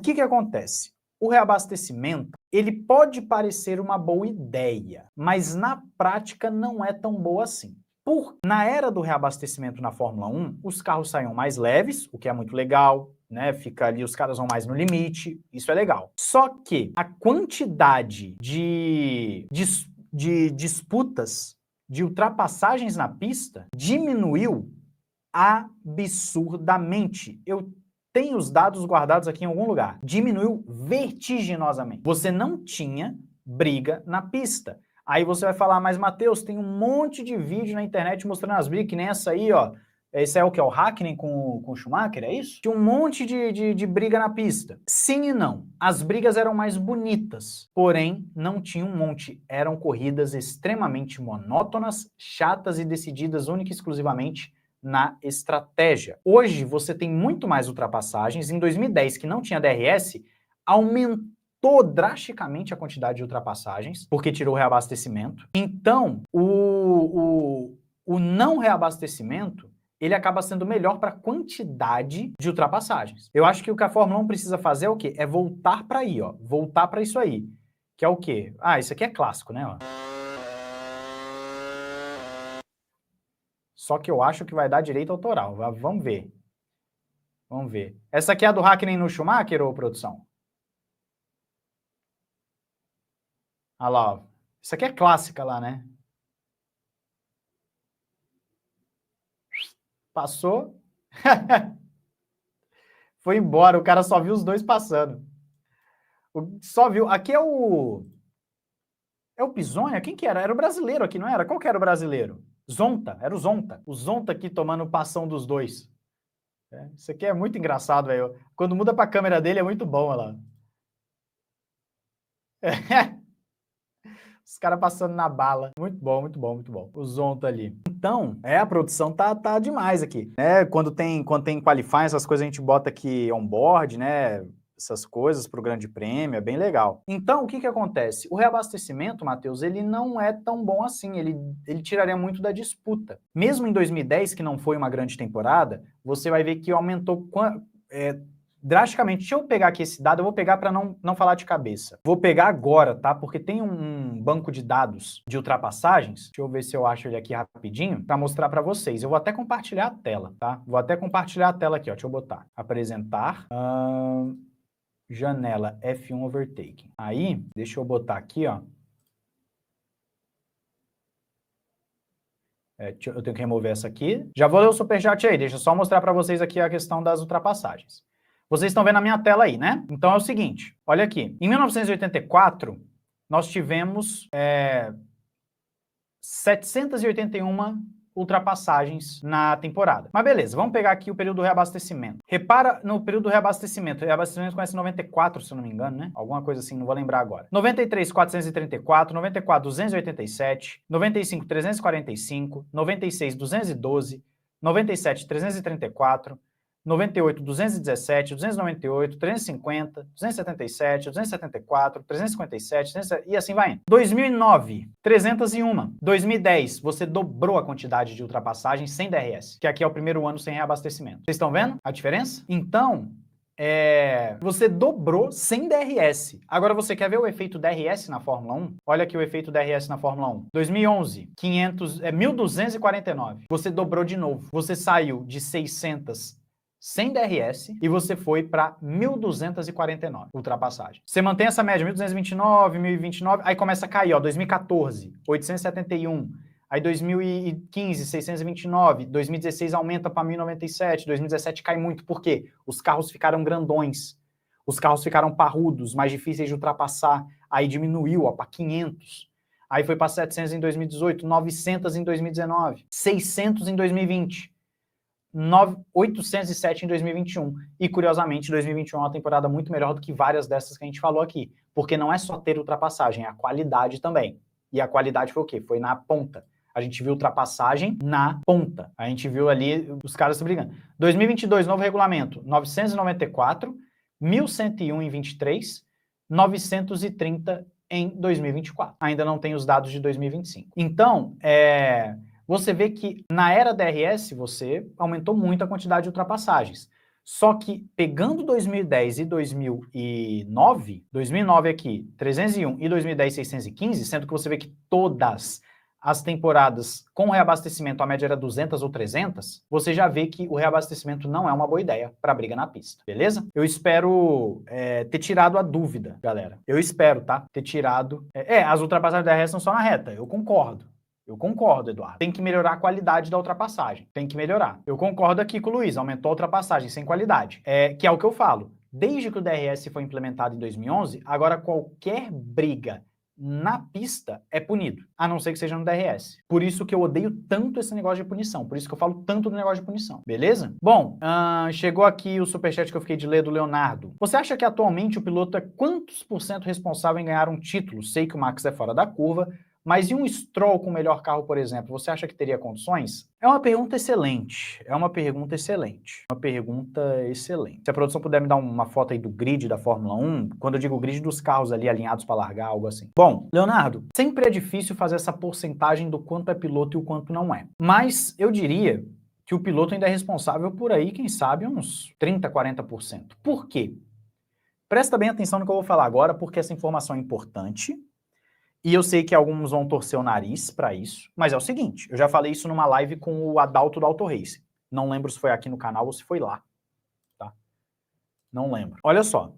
O que acontece? O reabastecimento, ele pode parecer uma boa ideia, mas na prática não é tão boa assim. Na era do reabastecimento na Fórmula 1, os carros saíam mais leves, o que é muito legal, né? Fica ali, os caras vão mais no limite, isso é legal. Só que a quantidade de disputas, de ultrapassagens na pista, diminuiu absurdamente. Eu tenho os dados guardados aqui em algum lugar. Diminuiu vertiginosamente. Você não tinha briga na pista. Aí você vai falar, mas Matheus, tem um monte de vídeo na internet mostrando as brigas, que nem essa aí, ó. Esse é o que? É o Hakkinen com o Schumacher, é isso? Tinha um monte de briga na pista. Sim e não. As brigas eram mais bonitas, porém não tinha um monte. Eram corridas extremamente monótonas, chatas e decididas única e exclusivamente na estratégia. Hoje você tem muito mais ultrapassagens. Em 2010, que não tinha DRS, aumentou drasticamente a quantidade de ultrapassagens, porque tirou o reabastecimento. Então, o não reabastecimento, ele acaba sendo melhor para a quantidade de ultrapassagens. Eu acho que o que a Fórmula 1 precisa fazer é o quê? É voltar para aí, ó. Voltar para isso aí. Que é o quê? Ah, isso aqui é clássico, né? Ó. Só que eu acho que vai dar direito autoral. Vamos ver. Vamos ver. Essa aqui é a do Hakkinen no Schumacher, ou produção? Olha lá, ó. Isso aqui é clássica lá, né? Passou. Foi embora, o cara só viu os dois passando. Só viu. Aqui é o... É o Pisonha? Quem que era? Era o brasileiro aqui, não era? Qual que era o brasileiro? Zonta, era o Zonta. O Zonta aqui tomando o passão dos dois. Isso aqui é muito engraçado, velho. Quando muda pra câmera dele é muito bom, olha lá. Os caras passando na bala. Muito bom, muito bom, muito bom. O Zonta ali. Então, a produção tá demais aqui. Quando tem qualifying, essas coisas a gente bota aqui on-board, né? Essas coisas para o Grande Prêmio, é bem legal. Então, o que acontece? O reabastecimento, Matheus, ele não é tão bom assim, ele tiraria muito da disputa. Mesmo em 2010, que não foi uma grande temporada, você vai ver que aumentou drasticamente. Deixa eu pegar aqui esse dado, eu vou pegar para não falar de cabeça. Vou pegar agora, tá? Porque tem um banco de dados de ultrapassagens. Deixa eu ver se eu acho ele aqui rapidinho para mostrar para vocês. Eu vou até compartilhar a tela, tá? Vou até compartilhar a tela aqui, ó. Deixa eu botar. Apresentar. Janela F1 Overtaking. Aí, deixa eu botar aqui, ó. Eu tenho que remover essa aqui. Já vou ler o superchat aí, deixa eu só mostrar para vocês aqui a questão das ultrapassagens. Vocês estão vendo a minha tela aí, né? Então é o seguinte, olha aqui. Em 1984, nós tivemos 781 ultrapassagens na temporada. Mas beleza, vamos pegar aqui o período do reabastecimento. Repara no período do reabastecimento. O reabastecimento começa em 94, se eu não me engano, né? Alguma coisa assim, não vou lembrar agora. 93, 434, 94, 287, 95, 345, 96, 212, 97, 334, 98, 217, 298, 350, 277, 274, 357, 300, e assim vai indo. 2009, 301. 2010, você dobrou a quantidade de ultrapassagens sem DRS, que aqui é o primeiro ano sem reabastecimento. Vocês estão vendo a diferença? Então, você dobrou sem DRS. Agora você quer ver o efeito DRS na Fórmula 1? Olha aqui o efeito DRS na Fórmula 1. 2011, 1.249. Você dobrou de novo. Você saiu de 600 sem DRS e você foi para 1.249 ultrapassagem. Você mantém essa média, 1.229, 1.029, aí começa a cair, ó, 2014, 871, aí 2015, 629, 2016 aumenta para 1.097, 2017 cai muito, por quê? Os carros ficaram grandões, os carros ficaram parrudos, mais difíceis de ultrapassar, aí diminuiu, ó, para 500. Aí foi para 700 em 2018, 900 em 2019, 600 em 2020. 807 em 2021. E, curiosamente, 2021 é uma temporada muito melhor do que várias dessas que a gente falou aqui. Porque não é só ter ultrapassagem, é a qualidade também. E a qualidade foi o quê? Foi na ponta. A gente viu ultrapassagem na ponta. A gente viu ali os caras se brigando. 2022, novo regulamento. 994, 1.101 em 23, 930 em 2024. Ainda não tem os dados de 2025. Então, você vê que na era DRS você aumentou muito a quantidade de ultrapassagens. Só que pegando 2010 e 2009 aqui, 301 e 2010, 615, sendo que você vê que todas as temporadas com reabastecimento, a média era 200 ou 300, você já vê que o reabastecimento não é uma boa ideia para briga na pista, beleza? Eu espero ter tirado a dúvida, galera. Eu espero, tá? Ter tirado... as ultrapassagens da DRS não são na reta, eu concordo. Eu concordo, Eduardo. Tem que melhorar a qualidade da ultrapassagem. Tem que melhorar. Eu concordo aqui com o Luiz, aumentou a ultrapassagem sem qualidade. Que é o que eu falo. Desde que o DRS foi implementado em 2011, agora qualquer briga na pista é punido, a não ser que seja no DRS. Por isso que eu odeio tanto esse negócio de punição, por isso que eu falo tanto do negócio de punição, beleza? Bom, chegou aqui o superchat que eu fiquei de ler do Leonardo. Você acha que atualmente o piloto é quantos % responsável em ganhar um título? Sei que o Max é fora da curva, mas e um Stroll com o melhor carro, por exemplo, você acha que teria condições? É uma pergunta excelente, Se a produção puder me dar uma foto aí do grid da Fórmula 1, quando eu digo grid dos carros ali alinhados para largar, algo assim. Bom, Leonardo, sempre é difícil fazer essa porcentagem do quanto é piloto e o quanto não é. Mas eu diria que o piloto ainda é responsável por aí, quem sabe, uns 30%, 40%. Por quê? Presta bem atenção no que eu vou falar agora, porque essa informação é importante. E eu sei que alguns vão torcer o nariz para isso, mas é o seguinte, eu já falei isso numa live com o Adalto do Auto Race. Não lembro se foi aqui no canal ou se foi lá, tá? Não lembro. Olha só,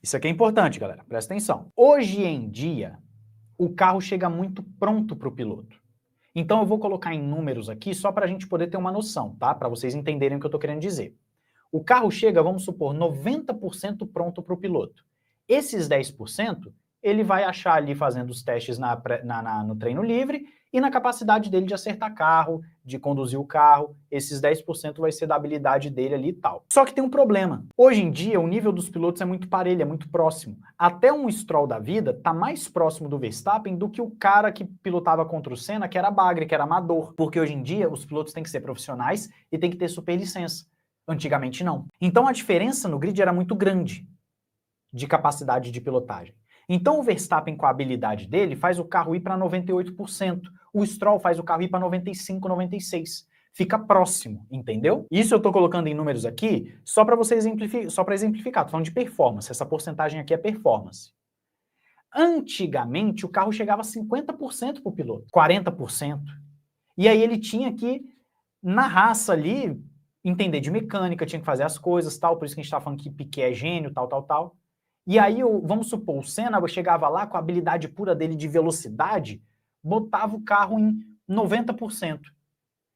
isso aqui é importante, galera, presta atenção. Hoje em dia, o carro chega muito pronto para o piloto. Então eu vou colocar em números aqui só para a gente poder ter uma noção, tá? Para vocês entenderem o que eu estou querendo dizer. O carro chega, vamos supor, 90% pronto para o piloto. Esses 10%, ele vai achar ali fazendo os testes no treino livre e na capacidade dele de acertar carro, de conduzir o carro. Esses 10% vai ser da habilidade dele ali e tal. Só que tem um problema. Hoje em dia, o nível dos pilotos é muito parelho, é muito próximo. Até um Stroll da vida tá mais próximo do Verstappen do que o cara que pilotava contra o Senna, que era bagre, que era amador. Porque hoje em dia, os pilotos têm que ser profissionais e têm que ter superlicença. Antigamente não. Então a diferença no grid era muito grande de capacidade de pilotagem. Então o Verstappen, com a habilidade dele, faz o carro ir para 98%. O Stroll faz o carro ir para 95%, 96%. Fica próximo, entendeu? Isso eu estou colocando em números aqui só para você exemplificar. Estou falando de performance. Essa porcentagem aqui é performance. Antigamente, o carro chegava a 50% para o piloto, 40%. E aí ele tinha que, na raça ali, entender de mecânica, tinha que fazer as coisas, tal, por isso que a gente tá falando que Piquet é gênio, tal, tal, tal. E aí, vamos supor, o Senna chegava lá com a habilidade pura dele de velocidade, botava o carro em 90%.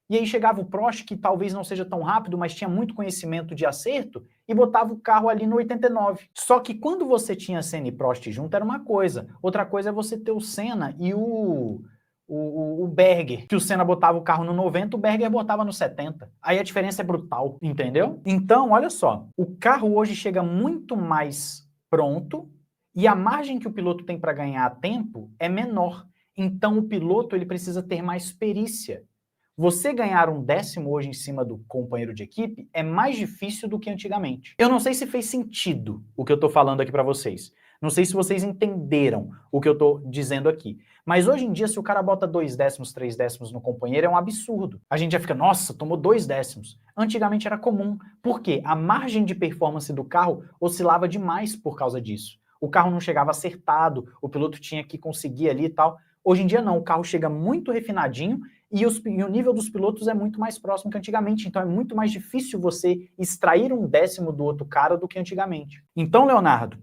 E aí chegava o Prost, que talvez não seja tão rápido, mas tinha muito conhecimento de acerto, e botava o carro ali no 89%. Só que quando você tinha Senna e Prost junto, era uma coisa. Outra coisa é você ter o Senna e o Berger, que o Senna botava o carro no 90, o Berger botava no 70. Aí a diferença é brutal, entendeu? Então, olha só, o carro hoje chega muito mais pronto e a margem que o piloto tem para ganhar tempo é menor. Então o piloto ele precisa ter mais perícia. Você ganhar um décimo hoje em cima do companheiro de equipe é mais difícil do que antigamente. Eu não sei se fez sentido o que eu estou falando aqui para vocês. Não sei se vocês entenderam o que eu estou dizendo aqui. Mas hoje em dia, se o cara bota 2 décimos, 3 décimos no companheiro, é um absurdo. A gente já fica, nossa, tomou 2 décimos. Antigamente era comum. Por quê? A margem de performance do carro oscilava demais por causa disso. O carro não chegava acertado, o piloto tinha que conseguir ali e tal. Hoje em dia não, o carro chega muito refinadinho e o nível dos pilotos é muito mais próximo que antigamente. Então é muito mais difícil você extrair um décimo do outro cara do que antigamente. Então, Leonardo,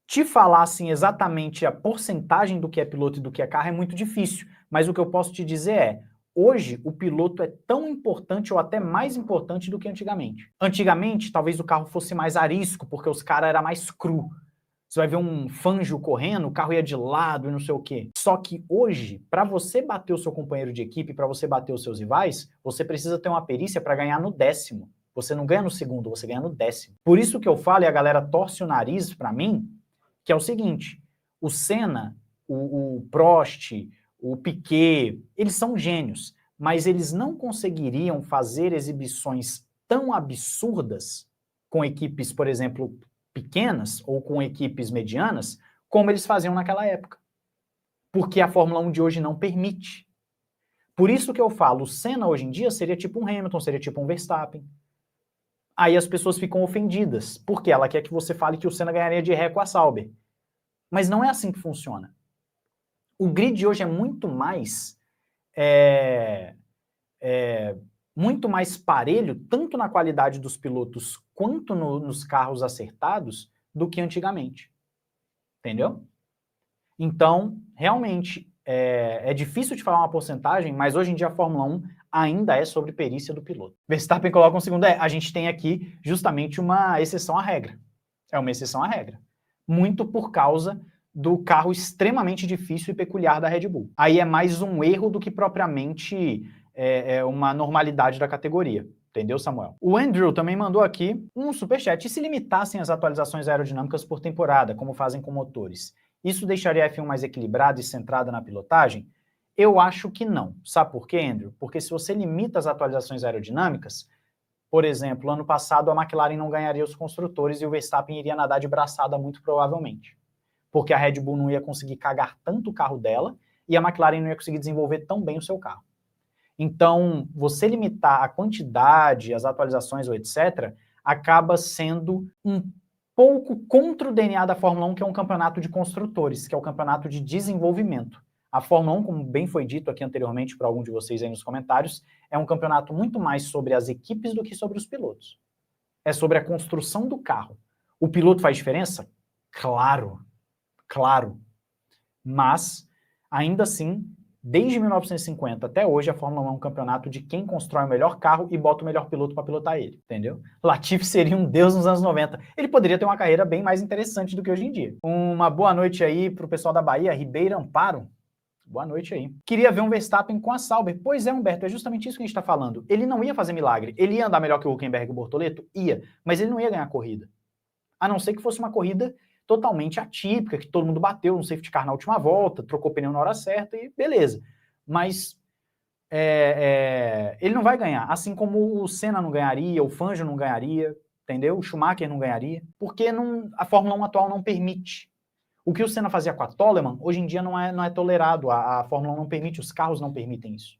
te falar assim exatamente a porcentagem do que é piloto e do que é carro é muito difícil, mas o que eu posso te dizer é, hoje o piloto é tão importante ou até mais importante do que antigamente. Antigamente, talvez o carro fosse mais arisco, porque os caras eram mais cru. Você vai ver um Fangio correndo, o carro ia de lado e não sei o quê. Só que hoje, para você bater o seu companheiro de equipe, para você bater os seus rivais, você precisa ter uma perícia para ganhar no décimo. Você não ganha no segundo, você ganha no décimo. Por isso que eu falo, e a galera torce o nariz para mim, que é o seguinte, o Senna, o Prost, o Piquet, eles são gênios, mas eles não conseguiriam fazer exibições tão absurdas com equipes, por exemplo, pequenas ou com equipes medianas, como eles faziam naquela época. Porque a Fórmula 1 de hoje não permite. Por isso que eu falo, o Senna hoje em dia seria tipo um Hamilton, seria tipo um Verstappen. Aí as pessoas ficam ofendidas, porque ela quer que você fale que o Senna ganharia de ré com a Sauber. Mas não é assim que funciona. O grid hoje é muito mais muito mais parelho, tanto na qualidade dos pilotos quanto nos carros acertados, do que antigamente. Entendeu? Então, realmente, é difícil de falar uma porcentagem, mas hoje em dia a Fórmula 1 ainda é sobre perícia do piloto. Verstappen coloca um segundo, a gente tem aqui justamente uma exceção à regra. É uma exceção à regra. Muito por causa do carro extremamente difícil e peculiar da Red Bull. Aí é mais um erro do que propriamente uma normalidade da categoria. Entendeu, Samuel? O Andrew também mandou aqui um superchat. E se limitassem as atualizações aerodinâmicas por temporada, como fazem com motores? Isso deixaria a F1 mais equilibrada e centrada na pilotagem? Eu acho que não. Sabe por quê, Andrew? Porque se você limita as atualizações aerodinâmicas, por exemplo, ano passado a McLaren não ganharia os construtores e o Verstappen iria nadar de braçada muito provavelmente. Porque a Red Bull não ia conseguir cagar tanto o carro dela e a McLaren não ia conseguir desenvolver tão bem o seu carro. Então, você limitar a quantidade, as atualizações ou etc., acaba sendo um pouco contra o DNA da Fórmula 1, que é um campeonato de construtores, que é o campeonato de desenvolvimento. A Fórmula 1, como bem foi dito aqui anteriormente por algum de vocês aí nos comentários, é um campeonato muito mais sobre as equipes do que sobre os pilotos. É sobre a construção do carro. O piloto faz diferença? Claro, claro. Mas, ainda assim, desde 1950 até hoje, a Fórmula 1 é um campeonato de quem constrói o melhor carro e bota o melhor piloto para pilotar ele, entendeu? Latifi seria um deus nos anos 90. Ele poderia ter uma carreira bem mais interessante do que hoje em dia. Uma boa noite aí pro pessoal da Bahia, Ribeira Amparo. Boa noite aí. Queria ver um Verstappen com a Sauber. Pois é, Humberto, é justamente isso que a gente está falando. Ele não ia fazer milagre. Ele ia andar melhor que o Hülkenberg e o Bortoleto? Ia. Mas ele não ia ganhar a corrida. A não ser que fosse uma corrida totalmente atípica, que todo mundo bateu no safety car na última volta, trocou pneu na hora certa e beleza. Mas ele não vai ganhar, assim como o Senna não ganharia, o Fangio não ganharia, entendeu? O Schumacher não ganharia, porque a Fórmula 1 atual não permite. O que o Senna fazia com a Toleman, hoje em dia não é tolerado, a Fórmula 1 não permite, os carros não permitem isso.